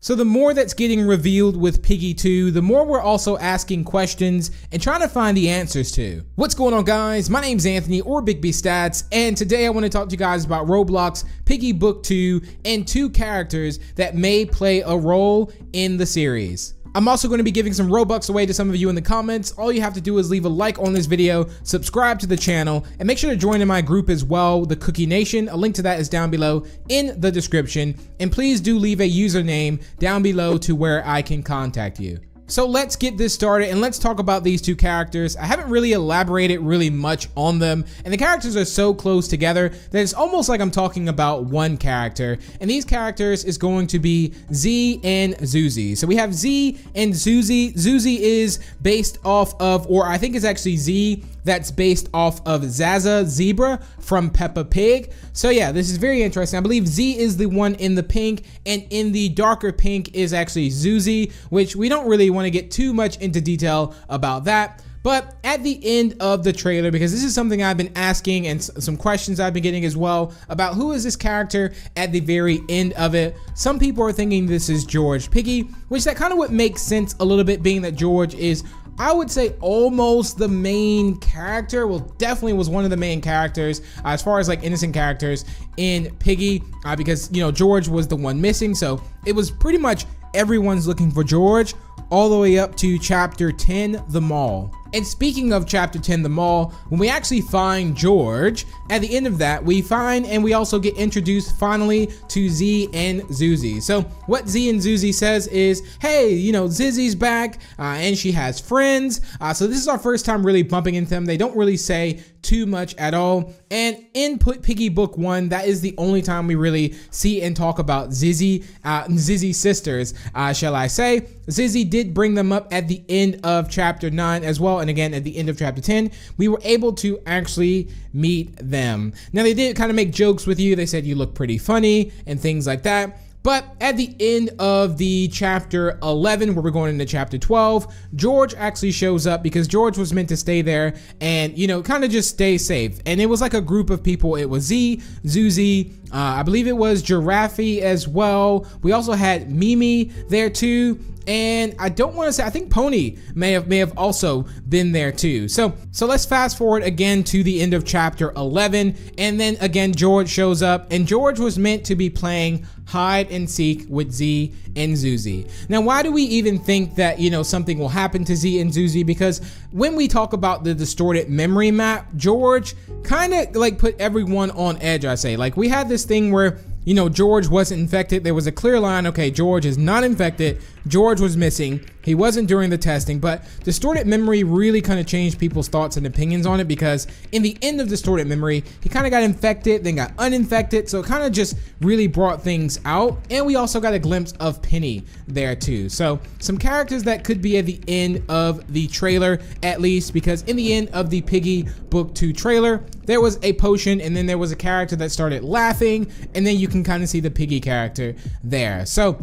So the more that's getting revealed with Piggy 2, the more we're also asking questions and trying to find the answers to. What's going on, guys? My name's Anthony, or Big B Stats, and today I want to talk to you guys about Roblox Piggy Book 2 and 2 characters that may play a role in the series. I'm also going to be giving some Robux away to some of you in the comments. All you have to do is leave a like on this video, subscribe to the channel, and make sure to join in my group as well, the Cookie Nation. A link to that is down below in the description. And please do leave a username down below to where I can contact you. So let's get this started and let's talk about these two characters. I haven't really elaborated really much on them, and the characters are so close together that it's almost like I'm talking about one character. And these characters is going to be Zee and Zuzy. So we have Zee and Zuzy. Zuzy is based off of, or I think it's actually Zee that's based off of Zaza Zebra from Peppa Pig. So yeah, this is very interesting. I believe Zee is the one in the pink, and in the darker pink is actually Zuzy, which we don't really want to get too much into detail about that. But at the end of the trailer, because this is something I've been asking and some questions I've been getting as well about who is this character at the very end of it. Some people are thinking this is George Piggy, which that kind of would make sense a little bit, being that George is, I would say, almost the main character. Well, definitely was one of the main characters as far as like innocent characters in Piggy, because, you know, George was the one missing. So it was pretty much everyone's looking for George all the way up to chapter 10, the mall. And speaking of chapter 10, the mall, when we actually find George, at the end of that, we find and we also get introduced finally to Zee and Zuzy. So what Zee and Zuzy says is, hey, you know, Zizzy's back and she has friends. So this is our first time really bumping into them. They don't really say too much at all. And in Piggy Book 1, that is the only time we really see and talk about Zizzy's sisters, shall I say. Zizzy did bring them up at the end of chapter 9 as well. And again, at the end of chapter 10, we were able to actually meet them. Now, they did kind of make jokes with you. They said you look pretty funny and things like that. But at the end of the chapter 11, where we're going into chapter 12, George actually shows up because George was meant to stay there and, you know, kind of just stay safe. And it was like a group of people. It was Zee, Zuzy, I believe it was Giraffe as well. We also had Mimi there too. And I don't want to say, I think Pony may have also been there too. So let's fast forward again to the end of chapter 11, and then again George shows up, and George was meant to be playing hide and seek with Zee and Zuzy. Now, why do we even think that, you know, something will happen to Zee and Zuzy? Because when we talk about the distorted memory map, George kind of like put everyone on edge, I say. Like, we had this thing where, you know, George wasn't infected. There was a clear line. Okay, George is not infected. George was missing. He wasn't during the testing, but distorted memory really kind of changed people's thoughts and opinions on it, because in the end of distorted memory, he kind of got infected, then got uninfected. So it kind of just really brought things out. And we also got a glimpse of Penny there too. So some characters that could be at the end of the trailer, at least, because in the end of the Piggy Book 2 trailer, there was a potion, and then there was a character that started laughing, and then you can kind of see the Piggy character there. So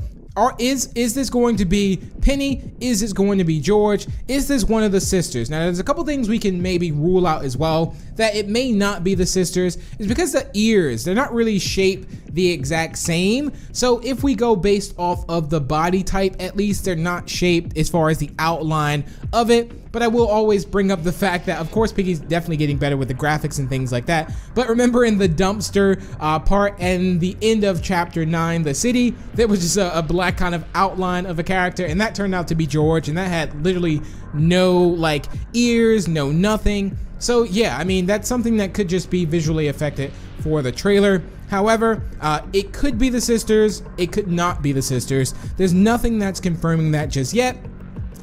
is this going to be Penny? Is this going to be George? Is this one of the sisters? Now, there's a couple things we can maybe rule out as well, that it may not be the sisters, is because the ears, they're not really shaped the exact same. So if we go based off of the body type, at least they're not shaped as far as the outline of it. But I will always bring up the fact that, of course, Piggy's definitely getting better with the graphics and things like that. But remember, in the dumpster part and the end of chapter 9, the city, there was just a black kind of outline of a character, and that turned out to be George, and that had literally no like ears, no nothing. So yeah, I mean, that's something that could just be visually affected for the trailer. However, it could be the sisters, it could not be the sisters. There's nothing that's confirming that just yet.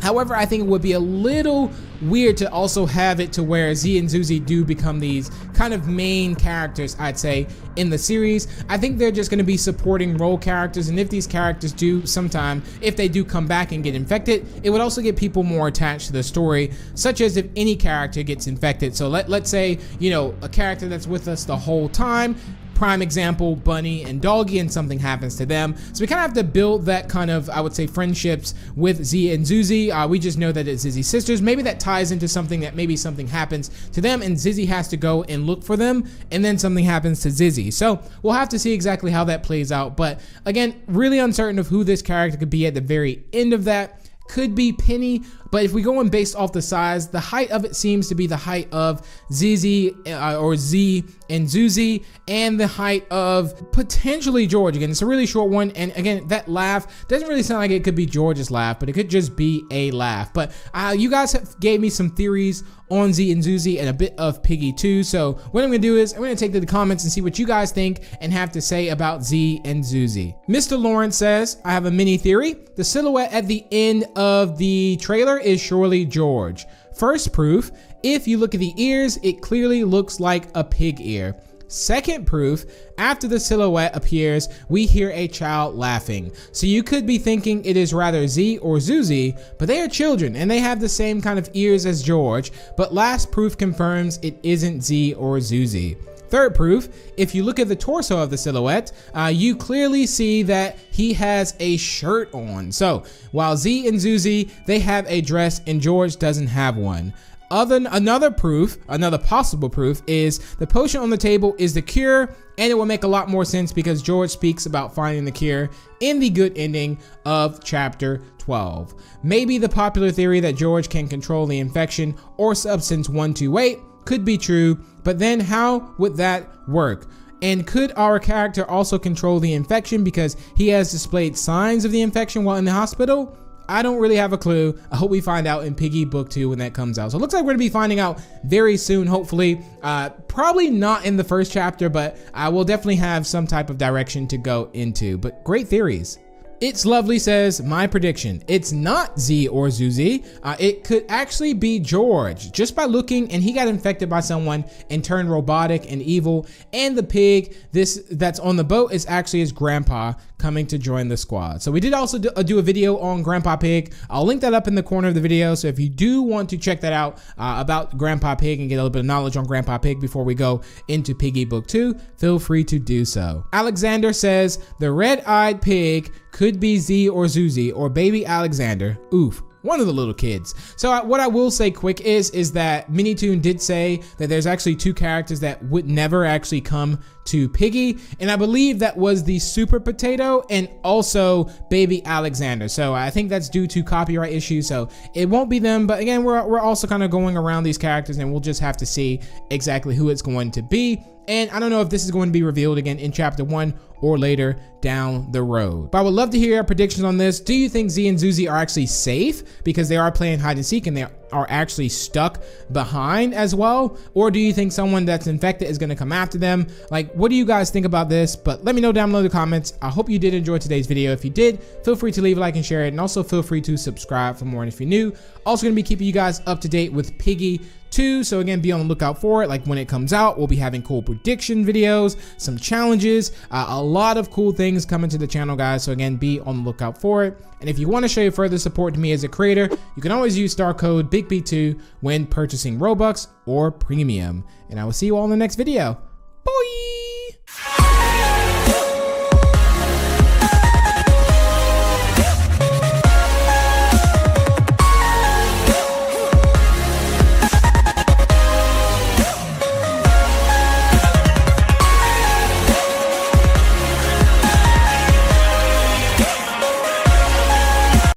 However, I think it would be a little weird to also have it to where Zee and Zuzy do become these kind of main characters, I'd say, in the series. I think they're just going to be supporting role characters, and if these characters do sometime, if they do come back and get infected, it would also get people more attached to the story, such as if any character gets infected. So let's say, you know, a character that's with us the whole time prime example, Bunny and Doggy, and something happens to them. So we kind of have to build that kind of, I would say, friendships with Zee and Zuzy. We just know that it's Zuzy's sisters. Maybe that ties into something, that maybe something happens to them and Zuzy has to go and look for them, and then something happens to Zuzy. So we'll have to see exactly how that plays out. But again, really uncertain of who this character could be at the very end of that. Could be Penny, but if we go in based off the size, the height of it seems to be the height of Zee or Zee and Zuzy, and the height of potentially George. Again, it's a really short one, and again, that laugh doesn't really sound like it could be George's laugh, but it could just be a laugh. But you guys gave me some theories on Zee and Zuzy and a bit of Piggy too. So what I'm gonna do is I'm gonna take to the comments and see what you guys think and have to say about Zee and Zuzy. Mr. Lawrence says, I have a mini theory. The silhouette at the end of the trailer is surely George. First proof, if you look at the ears, it clearly looks like a pig ear. Second proof, after the silhouette appears, we hear a child laughing. So you could be thinking it is rather Zee or Zuzy, but they are children and they have the same kind of ears as George. But last proof confirms it isn't Zee or Zuzy. Third proof, if you look at the torso of the silhouette, you clearly see that he has a shirt on. So while Zee and Zuzy, they have a dress and George doesn't have one. Another possible proof is the potion on the table is the cure, and it will make a lot more sense because George speaks about finding the cure in the good ending of chapter 12. Maybe the popular theory that George can control the infection or substance 128 could be true, but then how would that work? And could our character also control the infection because he has displayed signs of the infection while in the hospital? I don't really have a clue. I hope we find out in Piggy Book 2 when that comes out. So it looks like we're gonna be finding out very soon, hopefully. Probably not in the first chapter, but I will definitely have some type of direction to go into. But great theories. It's Lovely says, my prediction, it's not Zee or Zuzy. It could actually be George, just by looking, and he got infected by someone and turned robotic and evil. And the pig that's on the boat is actually his grandpa coming to join the squad. So we did also do a video on Grandpa Pig. I'll link that up in the corner of the video. So if you do want to check that out about Grandpa Pig and get a little bit of knowledge on Grandpa Pig before we go into Piggy Book 2, feel free to do so. Alexander says, the red-eyed pig could be Zee or Zuzy or baby Alexander. Oof. One of the little kids. So what I will say quick is that Minitoon did say that there's actually two characters that would never actually come to Piggy, and I believe that was the Super Potato and also baby Alexander. So I think that's due to copyright issues, so it won't be them. But again, we're also kind of going around these characters, and we'll just have to see exactly who it's going to be. And I don't know if this is going to be revealed again in chapter 1 or later down the road. But I would love to hear your predictions on this. Do you think Zee and Zuzy are actually safe because they are playing hide and seek and they are actually stuck behind as well? Or do you think someone that's infected is going to come after them? Like, what do you guys think about this? But let me know down below in the comments. I hope you did enjoy today's video. If you did, feel free to leave a like and share it. And also feel free to subscribe for more. And if you're new, also going to be keeping you guys up to date with Piggy 2. So again, be on the lookout for it. Like when it comes out, we'll be having cool prediction videos, some challenges, a lot of cool things coming to the channel, guys. So again, be on the lookout for it. And if you want to show your further support to me as a creator, you can always use star code BIGB2 when purchasing Robux or Premium. And I will see you all in the next video.